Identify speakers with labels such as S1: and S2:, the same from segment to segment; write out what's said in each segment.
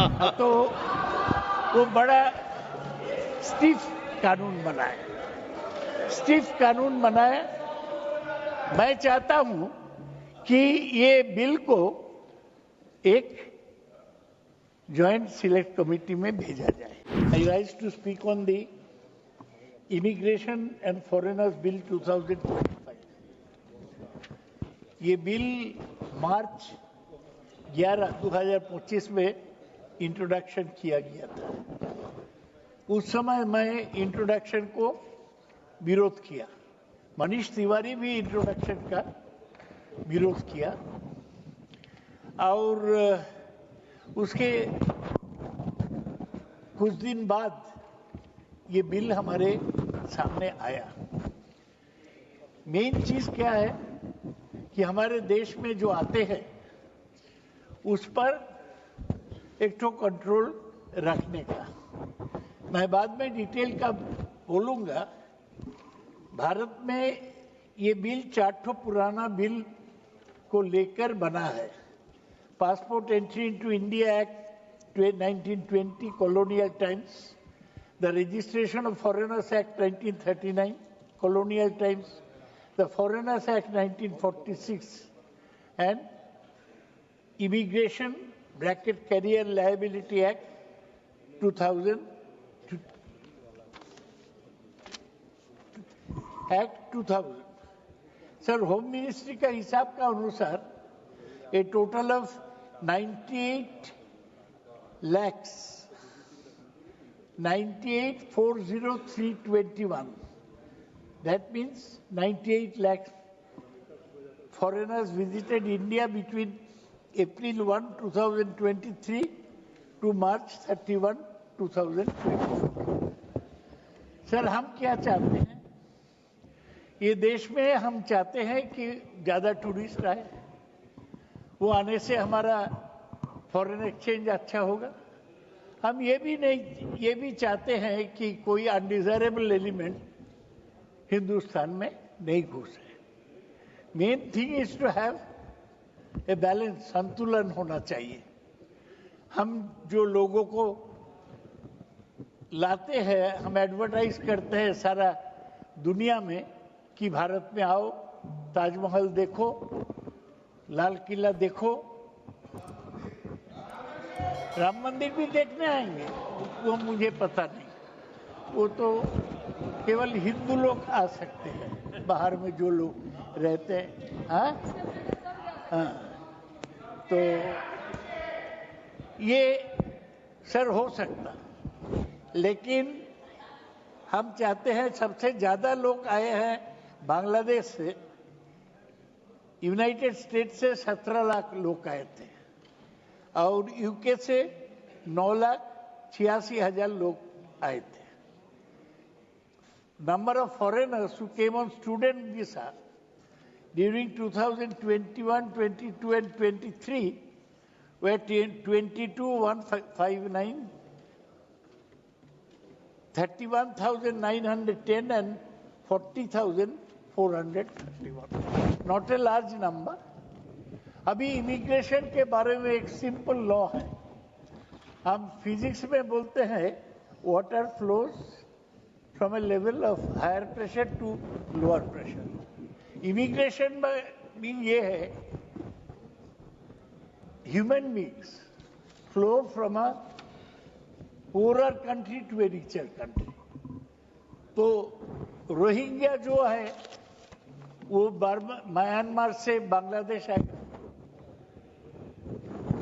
S1: तो वो बड़ा स्टिफ कानून बनाए, स्टिफ कानून बनाए। मैं चाहता हूं कि ये बिल को एक जॉइंट सिलेक्ट कमेटी में भेजा जाए। I rise to speak on the immigration and foreigners bill 2025। ये बिल मार्च 11, 2025 में इंट्रोडक्शन किया गया था। उस समय मैं इंट्रोडक्शन को विरोध किया, मनीष तिवारी भी इंट्रोडक्शन का विरोध किया, और उसके कुछ दिन बाद ये बिल हमारे सामने आया। मेन चीज क्या है कि हमारे देश में जो आते हैं उस पर एक तो कंट्रोल रखने का, मैं बाद में डिटेल का बोलूंगा। भारत में ये बिल 4 पुराना बिल को लेकर बना है। Passport entry into India act 1920 colonial times, the registration of foreigners act 1939 colonial times, the foreigners act 1946 and immigration bracket carrier liability act 2000 act 2000। Sir, home ministry का हिसाब का अनुसार a total of 98,40321, that means 98 lakh foreigners visited India between April 1, 2023 to March 31, 2024। Sir, हम क्या चाहते हैं? ये देश में हम चाहते हैं कि ज्यादा टूरिस्ट आए, वो आने से हमारा फॉरेन एक्सचेंज अच्छा होगा। हम ये भी चाहते हैं कि कोई अनडिजायरेबल एलिमेंट हिंदुस्तान में नहीं घुसे। Main thing is to have a balance, संतुलन होना चाहिए। हम जो लोगों को लाते हैं, हम एडवर्टाइज करते हैं सारा दुनिया में कि भारत में आओ, ताजमहल देखो, लाल किला देखो, राम मंदिर भी देखने आएंगे, वो मुझे पता नहीं, वो तो केवल हिंदू लोग आ सकते हैं, बाहर में जो लोग रहते हैं। हाँ, तो ये सर हो सकता, लेकिन हम चाहते हैं, सबसे ज्यादा लोग आए हैं बांग्लादेश से, यूनाइटेड स्टेट से 17 लाख लोग आए थे, और यूके से 9,86,000 लोग आए थे। Number of foreigners who came on student visa during 2021, 22 and 23 were 22,159, 31,910 and 40,431, not a large number. अभी इमिग्रेशन के बारे में एक सिंपल लॉ है, हम फिजिक्स में बोलते हैं water flows from a level of higher pressure to lower pressure. Immigration में भी ये है, human beings flow from a poorer country to a richer country। तो रोहिंग्या जो है वो म्यांमार से बांग्लादेश आएगा,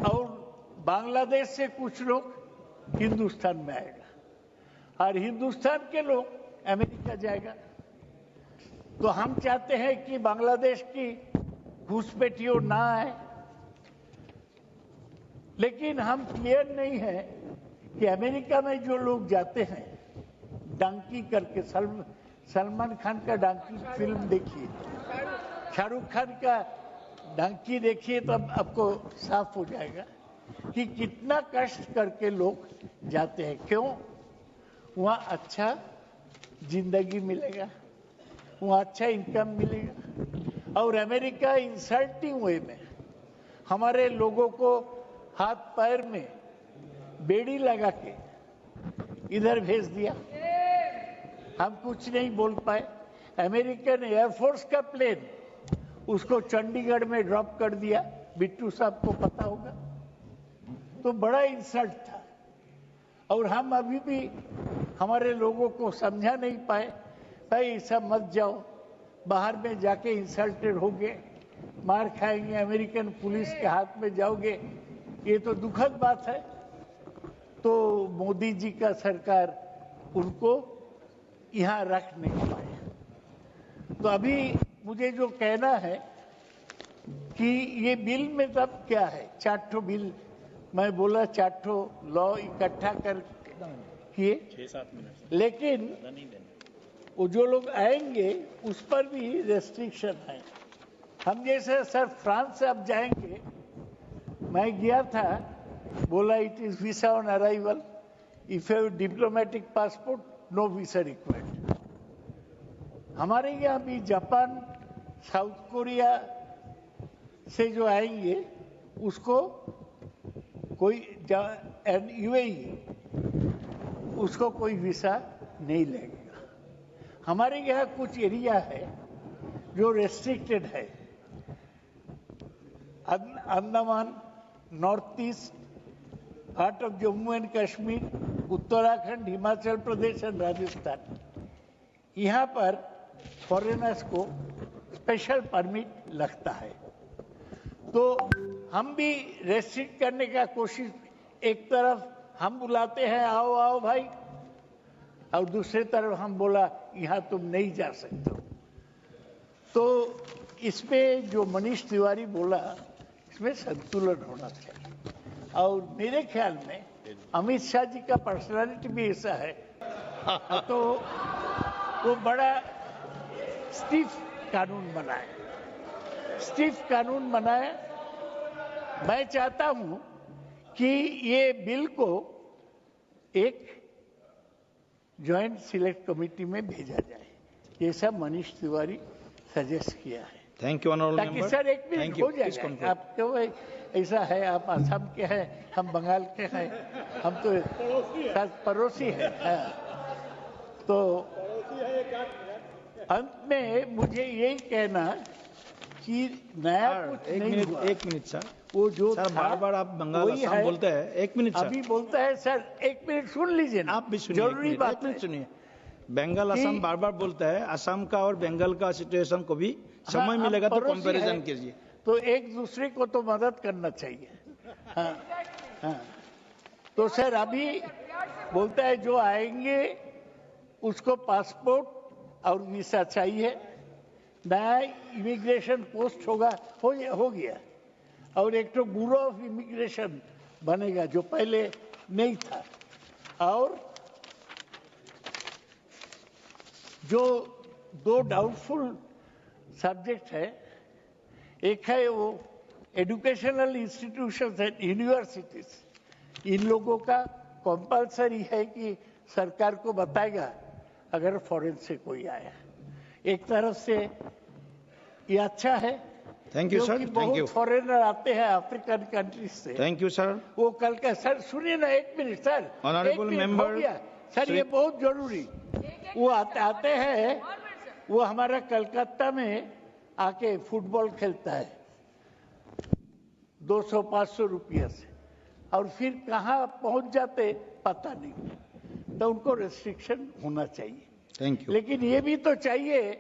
S1: और बांग्लादेश से कुछ लोग हिंदुस्तान में आएगा, और हिंदुस्तान के लोग अमेरिका जाएगा। तो हम चाहते हैं कि बांग्लादेश की घुसपैठियों ना आए, लेकिन हम क्लियर नहीं है कि अमेरिका में जो लोग जाते हैं, डंकी करके, सलमान खान का डंकी फिल्म देखिए, शाहरुख खान का डंकी देखिए, तो आपको साफ हो जाएगा कि कितना कष्ट करके लोग जाते हैं। क्यों? वहां अच्छा जिंदगी मिलेगा, वहां अच्छा इनकम मिलेगा, और अमेरिका इंसल्टिंग वे में हमारे लोगों को हाथ पैर में बेड़ी लगा के इधर भेज दिया। हम कुछ नहीं बोल पाए। अमेरिकन एयरफोर्स का प्लेन उसको चंडीगढ़ में ड्रॉप कर दिया, बिट्टू साहब को पता होगा। तो बड़ा इंसल्ट था और हम अभी भी हमारे लोगों को समझा नहीं पाए, भाई ऐसा मत जाओ, बाहर में जाके इंसल्टेड होगे, मार खाएंगे, अमेरिकन पुलिस के हाथ में जाओगे, ये तो दुखद बात है। तो मोदी जी का सरकार उनको यहाँ रख नहीं पाए। तो अभी मुझे जो कहना है कि ये बिल में तब क्या है, 4 बिल मैं बोला, 4 लॉ इकट्ठा कर किए, 6-7 मिनट, लेकिन वो जो लोग आएंगे उस पर भी रेस्ट्रिक्शन है। हम जैसे सर फ्रांस से अब जाएंगे, मैं गया था, बोला it is visa on arrival, if you diplomatic passport no visa required. हमारे यहाँ भी जापान, साउथ कोरिया से जो आएंगे उसको कोई यूएई उसको कोई वीसा नहीं लगेगा। हमारे यहाँ कुछ एरिया है जो रेस्ट्रिक्टेड है, Andaman, north east, part of Jammu and Kashmir, Uttarakhand, Himachal Pradesh और राजस्थान। यहाँ पर फॉरेनर्स को स्पेशल परमिट लगता है। तो हम भी रेस्ट्रिक्ट करने का कोशिश, एक तरफ हम बुलाते हैं आओ आओ भाई, और दूसरी तरफ हम बोला यहाँ तुम नहीं जा सकते। तो इसमें जो मनीष तिवारी बोला, इसमें संतुलन होना चाहिए। और मेरे ख्याल में अमित शाह जी का पर्सनालिटी भी ऐसा है, तो वो बड़ा स्टीफ कानून बनाए, स्टीफ कानून बनाए। मैं चाहता हूं कि ये बिल को एक जॉइंट सिलेक्ट कमेटी में भेजा जाए, जैसा मनीष तिवारी सजेस्ट किया है।
S2: थैंक यू ऑनरेबल
S1: ताकि
S2: मेंबर।
S1: सर एक मिनट हो जाएगा। आप क्यों ऐसा है, आप असम के हैं, हम बंगाल के हैं, हम तो पड़ोसी हैं। तो अंत में मुझे यही कहना कि नया कुछ नहीं हुआ।
S2: एक मिनट सर,
S1: वो जो
S2: सर बार बार आप बंगाल असम बोलते हैं। एक मिनट सर,
S1: अभी बोलता है सर, एक मिनट सुन लीजिए ना,
S2: आप भी सुनिए,
S1: जरूरी बात है।
S2: सुनिए। बंगाल असम बार बार बोलता है, असम का और बंगाल का सिचुएशन को भी समय मिलेगा तो कंपैरिजन कीजिए।
S1: तो एक दूसरे को तो मदद करना चाहिए। हाँ, हाँ। तो सर अभी बोलता है जो आएंगे उसको पासपोर्ट और वीसा चाहिए, नया इमिग्रेशन पोस्ट होगा, हो गया, और एक तो ब्यूरो ऑफ इमिग्रेशन बनेगा जो पहले नहीं था। और जो 2 डाउटफुल सब्जेक्ट है, एक है वो एजुकेशनल इंस्टीट्यूशंस एंड यूनिवर्सिटीज, इन लोगों का कंपलसरी है कि सरकार को बताएगा अगर फॉरेन से कोई आया। एक तरफ से ये अच्छा है,
S2: thank you sir, thank you.
S1: Foreigner आते हैं अफ्रीकन कंट्रीज से।
S2: Thank you sir.
S1: वो कल का सर सुनिए ना, एक minute sir,
S2: honourable member
S1: sir, ये बहुत जरूरी। वो आते हैं, वो हमारा कलकत्ता में आके फुटबॉल खेलता है 200-500 रुपये से, और फिर कहाँ पहुंच जाते पता नहीं। तो उनको रेस्ट्रिक्शन होना चाहिए।
S2: Thank you.
S1: लेकिन ये भी तो चाहिए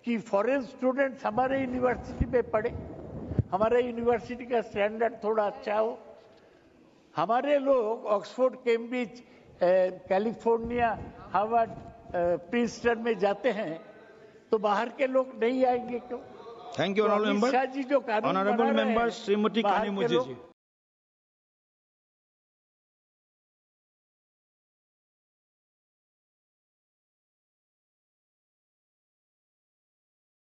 S1: कि फॉरेन स्टूडेंट्स हमारे यूनिवर्सिटी में पढ़े, हमारे यूनिवर्सिटी का स्टैंडर्ड थोड़ा अच्छा हो। हमारे लोग Oxford, Cambridge, California, Harvard, Princeton में जाते हैं, तो बाहर के लोग नहीं आएंगे क्यों?
S2: Thank you honourable member.
S1: Shah ji जो कानून बना रहे हैं,
S2: ऑनरेबल मेंबर श्रीमती कानी मुझे जी।